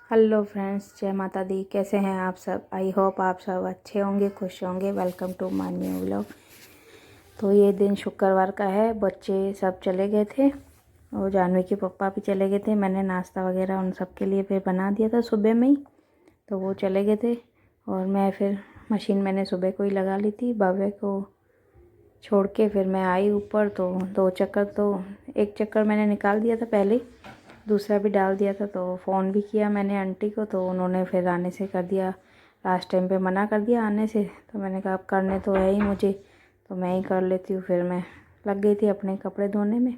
Hello friends, जय माता दी। कैसे हैं आप सब? आई होप आप सब अच्छे होंगे, खुश होंगे। Welcome to my new vlog. तो ये दिन शुक्रवार का है। बच्चे सब चले गए थे और जानवी के पापा भी चले गए थे। मैंने नाश्ता वगैरह उन सब के लिए फिर बना दिया था सुबह में ही, तो वो चले गए थे। और मैं फिर मशीन मैंने सुबह को ही लगा ली थी। भव्य को छोड़ के फिर मैं आई ऊपर। तो 2 चक्कर, तो एक चक्कर मैंने निकाल दिया था पहले, दूसरा भी डाल दिया था। तो फ़ोन भी किया मैंने आंटी को, तो उन्होंने फिर आने से कर दिया। लास्ट टाइम पे मना कर दिया आने से, तो मैंने कहा अब करने तो है ही मुझे, तो मैं ही कर लेती हूँ। फिर मैं लग गई थी अपने कपड़े धोने में।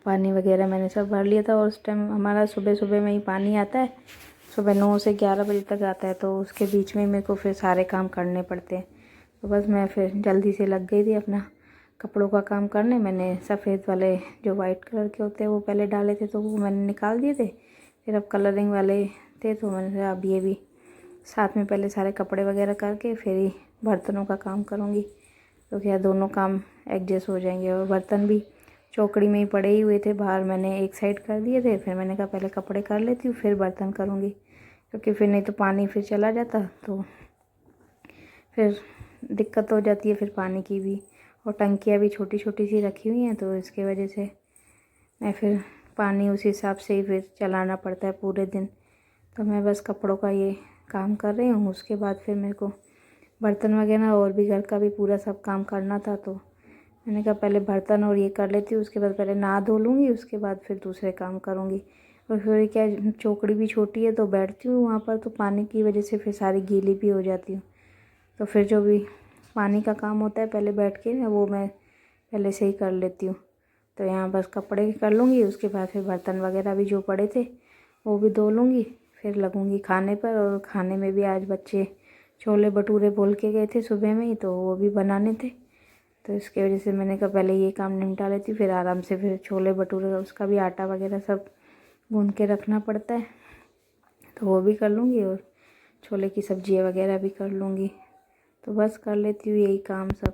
पानी वगैरह मैंने सब भर लिया था। और उस टाइम हमारा सुबह सुबह में ही पानी आता है, सुबह 9 से 11 बजे तक आता है। तो उसके बीच में मेरे को फिर सारे काम करने पड़ते हैं। तो बस मैं फिर जल्दी से लग गई थी अपना कपड़ों का काम करने। मैंने सफ़ेद वाले जो वाइट कलर के होते हैं वो पहले डाले थे, तो वो मैंने निकाल दिए थे। फिर अब कलरिंग वाले थे, तो मैंने कहा अब ये भी साथ में पहले सारे कपड़े वगैरह करके फिर ही बर्तनों का काम करूँगी। तो क्या दोनों काम एडजस्ट हो जाएंगे। और बर्तन भी चौकड़ी में ही पड़े ही हुए थे बाहर, मैंने एक साइड कर दिए थे। फिर मैंने कहा पहले कपड़े कर लेती हूँ फिर बर्तन करूँगी, क्योंकि फिर नहीं तो पानी फिर चला जाता तो फिर दिक्कत हो जाती है फिर पानी की भी। और टंकियाँ भी छोटी छोटी सी रखी हुई हैं, तो इसके वजह से मैं फिर पानी उस हिसाब से ही फिर चलाना पड़ता है पूरे दिन। तो मैं बस कपड़ों का ये काम कर रही हूँ। उसके बाद फिर मेरे को बर्तन वगैरह और भी घर का भी पूरा सब काम करना था, तो मैंने कहा पहले बर्तन और ये कर लेती हूँ, उसके बाद पहले नहा धो लूँगी, उसके बाद फिर दूसरे काम करूँगी। और फिर क्या, चौकड़ी भी छोटी है तो बैठती हूँ वहाँ पर, तो पानी की वजह से फिर सारी गीली भी हो जाती हूँ। तो फिर जो भी पानी का काम होता है पहले बैठ के ना, वो मैं पहले से ही कर लेती हूँ। तो यहाँ बस कपड़े कर लूँगी, उसके बाद फिर बर्तन वगैरह भी जो पड़े थे वो भी धो लूँगी। फिर लगूँगी खाने पर। और खाने में भी आज बच्चे छोले भटूरे बोल के गए थे सुबह में ही, तो वो भी बनाने थे। तो इसकी वजह से मैंने कहा पहले ये काम निपटा लेती हूँ, फिर आराम से फिर छोले भटूरे उसका भी आटा वगैरह सब गूँध के रखना पड़ता है, तो वो भी कर लूँगी। और छोले की सब्जियाँ वगैरह भी कर लूँगी। तो बस कर लेती हूँ यही काम सब।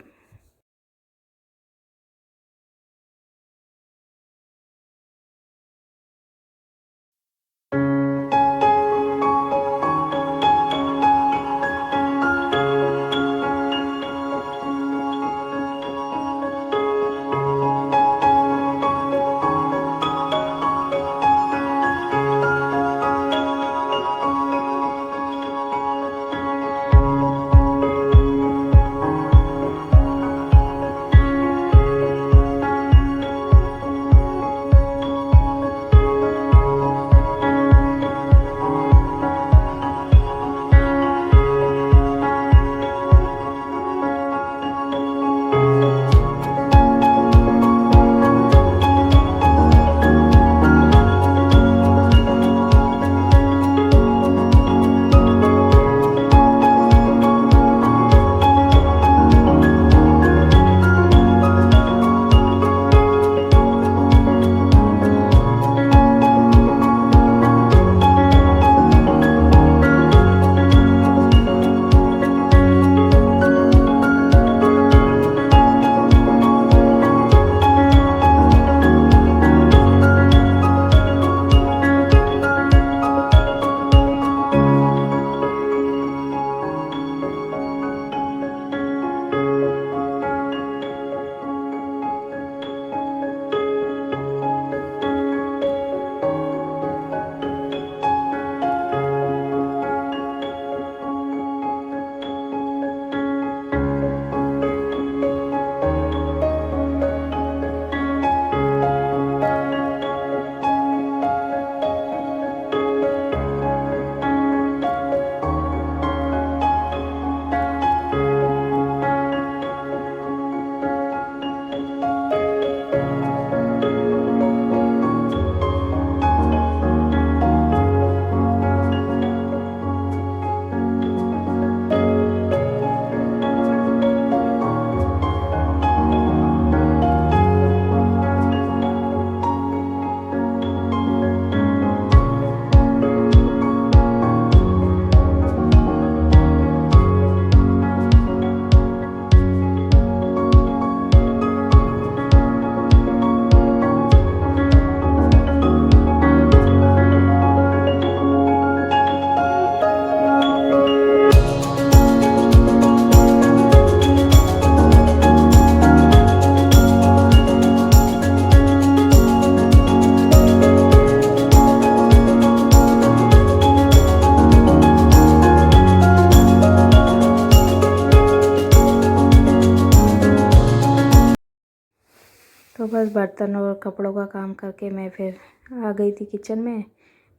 बस बर्तन और कपड़ों का काम करके मैं फिर आ गई थी किचन में।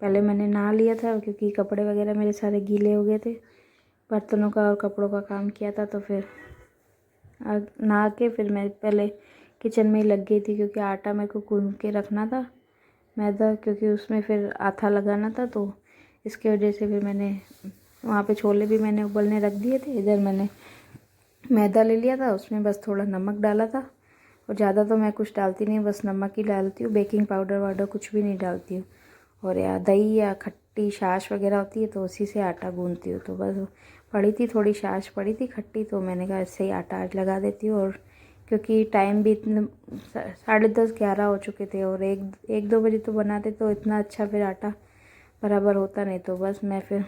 पहले मैंने नहा लिया था क्योंकि कपड़े वगैरह मेरे सारे गीले हो गए थे। बर्तनों का और कपड़ों का काम किया था तो फिर नहा के फिर मैं पहले किचन में ही लग गई थी क्योंकि आटा मेरे को गूंद के रखना था, मैदा, क्योंकि उसमें फिर आथा लगाना था। तो इसके वजह से फिर मैंने वहाँ पे छोले भी मैंने उबलने रख दिए थे। इधर मैंने मैदा ले लिया था, उसमें बस थोड़ा नमक डाला था और ज़्यादा तो मैं कुछ डालती नहीं, बस नमक ही डालती हूँ, बेकिंग पाउडर वाउडर कुछ भी नहीं डालती हूँ। और या दही या खट्टी छाछ वगैरह होती है तो उसी से आटा गूंदती हूँ। तो बस पड़ी थी, थोड़ी छाछ पड़ी थी खट्टी, तो मैंने कहा इससे ही आटा आज लगा देती हूँ। और क्योंकि टाइम भी इतने 10:30-11 हो चुके थे और 1-2 बजे तो बनाते तो इतना अच्छा फिर आटा बराबर होता नहीं। तो बस मैं फिर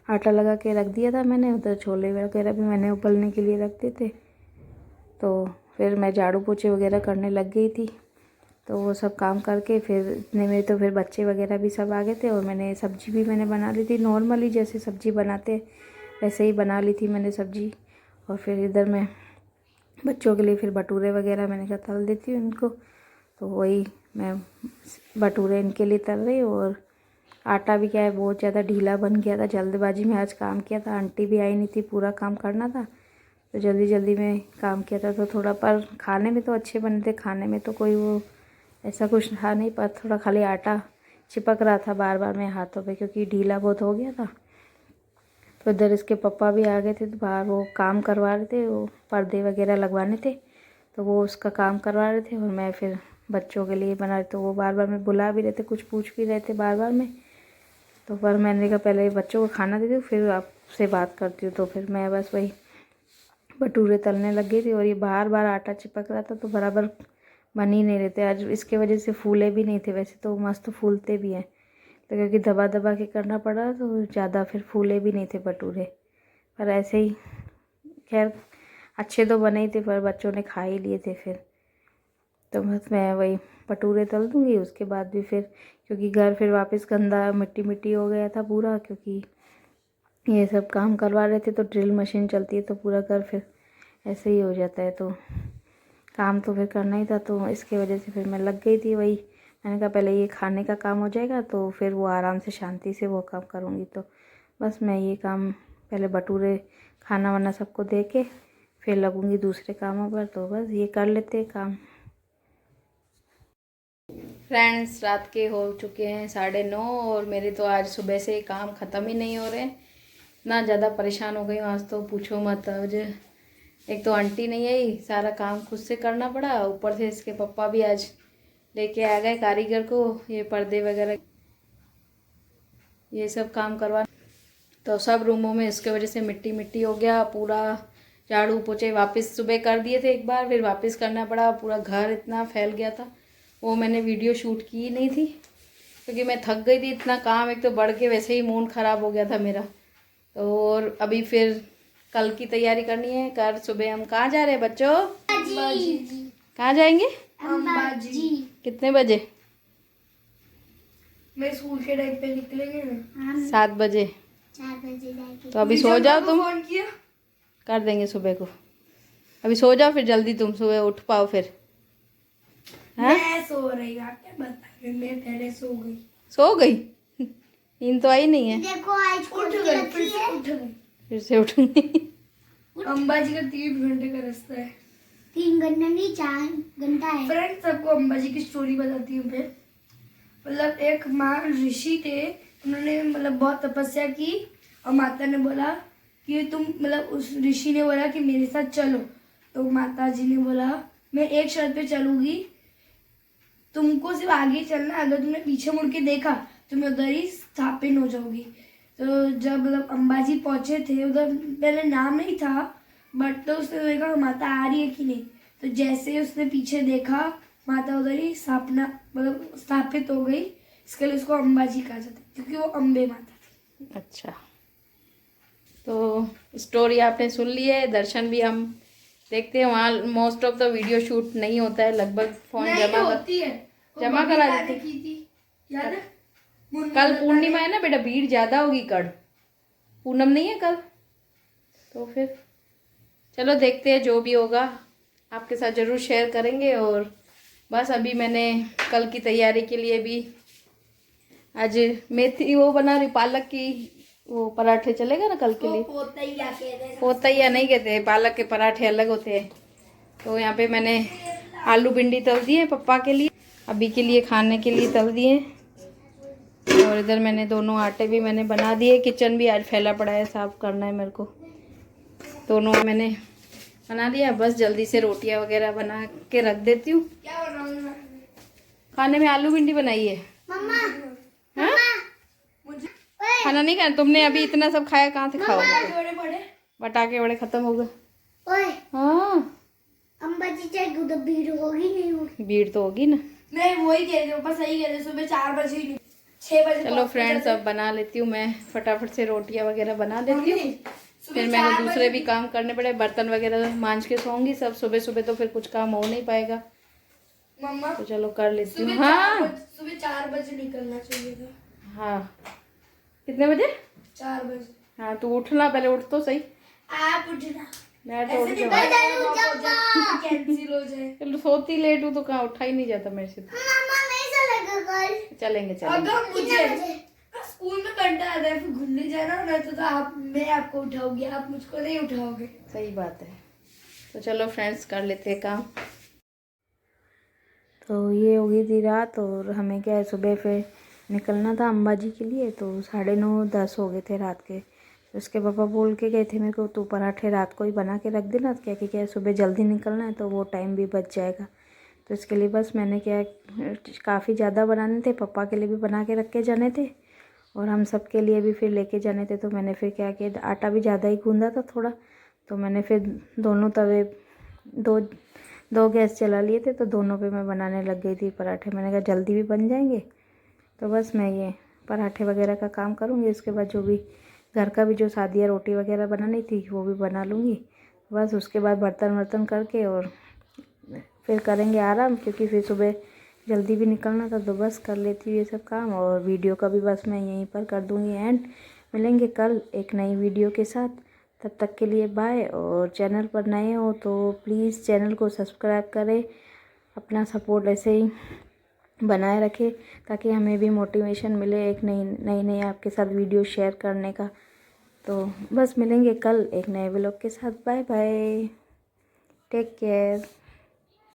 आटा लगा के रख दिया था मैंने। उधर छोले वगैरह भी मैंने उबलने के लिए रख दिए थे। तो फिर मैं झाड़ू पोछे वगैरह करने लग गई थी। तो वो सब काम करके फिर इतने में तो फिर बच्चे वगैरह भी सब आ गए थे और मैंने सब्ज़ी भी मैंने बना ली थी, नॉर्मली जैसे सब्ज़ी बनाते वैसे ही बना ली थी मैंने सब्ज़ी। और फिर इधर मैं बच्चों के लिए फिर भटूरे वगैरह मैंने कहा तल देती हूँ इनको। तो वही मैं भटूरे इनके लिए तल रही हूँ। और आटा भी क्या है बहुत ज़्यादा ढीला बन गया था, जल्दबाजी में आज काम किया था, आंटी भी आई नहीं थी, पूरा काम करना था तो जल्दी जल्दी में काम किया था। तो थोड़ा, पर खाने में तो अच्छे बने थे, खाने में तो कोई वो ऐसा कुछ था नहीं, पर थोड़ा खाली आटा चिपक रहा था बार बार मेरे हाथों पे क्योंकि ढीला बहुत हो गया था। तो इधर इसके पापा भी आ गए थे तो बाहर वो काम करवा रहे थे, वो पर्दे वगैरह लगवाने थे तो वो उसका काम करवा रहे थे। और मैं फिर बच्चों के लिए बना रही, तो वो बार बार मैं बुला भी रहे थे, कुछ पूछ भी रहे थे बार बार में। तो पर मैंने कहा पहले बच्चों को खाना दे दूँ फिर आपसे बात करती हूँ। तो फिर मैं बस वही भटूरे तलने लग गई थी और ये बार बार आटा चिपक रहा था तो बराबर बन ही नहीं रहे थे। आज इसके वजह से फूले भी नहीं थे, वैसे तो मस्त फूलते भी हैं तो क्योंकि दबा दबा के करना पड़ा तो ज़्यादा फिर फूले भी नहीं थे भटूरे। पर ऐसे ही खैर अच्छे तो बने ही थे, पर बच्चों ने खा ही लिए थे फिर। तो बस मैं वही भटूरे तल दूँगी उसके बाद भी फिर, क्योंकि घर फिर वापस गंदा मिट्टी मिट्टी हो गया था पूरा, क्योंकि ये सब काम करवा रहे थे तो ड्रिल मशीन चलती है तो पूरा घर फिर ऐसे ही हो जाता है। तो काम तो फिर करना ही था तो इसके वजह से फिर मैं लग गई थी वही। मैंने कहा पहले ये खाने का काम हो जाएगा तो फिर वो आराम से शांति से वो काम करूँगी। तो बस मैं ये काम पहले भटूरे खाना वाना सबको दे के फिर लगूँगी दूसरे कामों पर। तो बस ये कर लेते काम। फ्रेंड्स रात के हो चुके हैं 9:30 और मेरे तो आज सुबह से काम ख़त्म ही नहीं हो रहे हैं। इतना ज़्यादा परेशान हो गई हूँ आज तो पूछो मत। आज एक तो आंटी नहीं आई, सारा काम खुद से करना पड़ा, ऊपर से इसके पापा भी आज लेके आ गए कारीगर को ये पर्दे वगैरह ये सब काम करवा। तो सब रूमों में इसके वजह से मिट्टी मिट्टी हो गया पूरा। झाड़ू पोछे वापस सुबह कर दिए थे एक बार, फिर वापस करना पड़ा, पूरा घर इतना फैल गया था। वो मैंने वीडियो शूट की नहीं थी क्योंकि मैं थक गई थी, इतना काम एक तो बढ़ के वैसे ही मूड ख़राब हो गया था मेरा। तो और अभी फिर कल की तैयारी करनी है। कल सुबह हम कहाँ जा रहे हैं बच्चों? कहाँ जाएंगे? अंबाजी। कितने बजे? मैं स्कूल के टाइम पे निकलेंगे ना 7 बजे। 4 बजे जाएंगे। तो अभी सो जाओ तुम, फोन किया कर देंगे सुबह को। अभी सो जाओ फिर जल्दी, तुम सुबह उठ पाओ फिर। हाँ? मैं सो रही हूँ, क्या बता रही, मैं पहले सो गई। सो गई? नींद तो आई नहीं है। देखो आज उठ गई, फिर से उठ गई। फिर से उठूंगी। अंबाजी का 3 घंटे का रास्ता है। 3 घंटा नहीं 4 घंटा है। फ्रेंड्स सबको अंबाजी की स्टोरी बताती हूँ मैं। मतलब एक माँ ऋषि थे, उन्होंने मतलब बहुत तपस्या की और माता ने बोला कि तुम, मतलब उस ऋषि ने बोला कि मेरे साथ चलो। तो माता जी ने बोला मैं एक शर्त पे चलूंगी, तुमको सिर्फ आगे चलना, अगर तुमने पीछे मुड़ के देखा तो मैं उधर ही स्थापित हो जाऊंगी। तो जब मतलब अंबाजी पहुंचे थे, उधर पहले नाम नहीं था बट तो उसने देखा माता आ रही है कि नहीं, तो जैसे उसने पीछे देखा माता उधर ही स्थापना मतलब स्थापित हो गई। इसके लिए उसको अंबाजी कहा जाता है क्योंकि वो अम्बे माता थी। अच्छा, तो स्टोरी आपने सुन ली है। दर्शन भी हम देखते हैं, वहाँ most of the video shoot नहीं होता है, लगभग फोन जमा करा देते की थी, याद है? कल पूर्णिमा है ना बेटा, भीड़ ज़्यादा होगी, कल पूनम नहीं है कल, तो फिर चलो देखते हैं जो भी होगा आपके साथ ज़रूर शेयर करेंगे। और बस अभी मैंने कल की तैयारी के लिए भी आज मेथी वो बना रही, पालक की वो पराठे चलेगा ना कल के लिए। पोतैया नहीं कहते, पालक के पराठे अलग होते हैं। तो यहाँ पे मैंने आलू भिंडी तल दिए पापा के लिए, अभी के लिए खाने के लिए तल दिए। और इधर मैंने दोनों आटे भी मैंने बना दिए। किचन भी आज फैला पड़ा है, साफ करना है मेरे को। दोनों मैंने बना दिया, बस जल्दी से रोटियां वगैरह बना के रख देती हूँ। क्या बनाऊंगा खाने में आलू भिंडी बनाई है। मम्मा हाँ? मुझे? खाना नहीं खाना तुमने, अभी इतना सब खाया, कहाँ से खाओगे? बड़े बड़े पटाखे बड़े खत्म हो गए। ओए हाँ अंबाजी चाय उधर भीड़ होगी नहीं होगी? भीड़ तो होगी ना। नहीं वही कह रही हूँ, बस सही कह रहे, सुबह 4 बजे ही 6 बजे। चलो फ्रेंड्स, अब बना लेती हूँ मैं फटाफट से रोटियां वगैरह बना देती हूँ। फिर मैंने दूसरे भी काम करने पड़े, बर्तन वगैरह मांज के सोऊंगी सब। सुबह सुबह तो फिर कुछ काम हो नहीं पाएगा, मम्मा तो चलो कर लेती हूँ। सुबह हाँ सुबह 4 बजे निकलना चाहिए था। हाँ कितने बजे? 4 बजे। हाँ तो उठना, पहले उठ तो सही। आप उठना, मैं तो उठ ऐसे नहीं जाऊँ, कैंसिल हो जाए। चलो सोती लेट हूँ तो कहाँ उठा ही नहीं जाता मेरे से। मम्मा नहीं चलेगा कल? चलेंगे चलेंगे। अगर मुझे स्कूल में घंटा आता है, फिर घूमने जाना ना, तो मैं आपको उठाऊंगी, आप मुझको नहीं उठाओगे। सही बात है। तो चलो फ्रेंड्स कर लेते हैं काम। तो ये हो गई थी रात, और हमें क्या है सुबह फिर निकलना था अंबाजी के लिए। तो 9:30-10 हो गए थे रात के। तो उसके पापा बोल के गए थे मेरे को, तू पराठे रात को ही बना के रख देना, क्या कि क्या सुबह जल्दी निकलना है तो वो टाइम भी बच जाएगा। तो इसके लिए बस मैंने क्या, काफ़ी ज़्यादा बनाने थे, पापा के लिए भी बना के रख के जाने थे और हम सब के लिए भी फिर लेके जाने थे। तो मैंने फिर क्या किया, आटा भी ज़्यादा ही गूंदा था थोड़ा, तो मैंने फिर दोनों तवे दो गैस चला लिए थे, तो दोनों पे मैं बनाने लग गई थी पराठे। मैंने कहा जल्दी भी बन जाएंगे, तो बस मैं ये पराठे वगैरह का काम करूँगी। उसके बाद जो भी घर का भी जो सादिया रोटी वगैरह बनानी थी वो भी बना लूँगी। बस उसके बाद बर्तन वर्तन करके और फिर करेंगे आराम, क्योंकि फिर सुबह जल्दी भी निकलना था। तो बस कर लेती हूँ ये सब काम, और वीडियो का भी बस मैं यहीं पर कर दूँगी एंड। मिलेंगे कल एक नई वीडियो के साथ, तब तक के लिए बाय। और चैनल पर नए हो तो प्लीज़ चैनल को सब्सक्राइब करें, अपना सपोर्ट ऐसे ही बनाए रखें, ताकि हमें भी मोटिवेशन मिले एक नई आपके साथ वीडियो शेयर करने का। तो बस मिलेंगे कल एक नए व्लॉग के साथ। Bye bye, take care.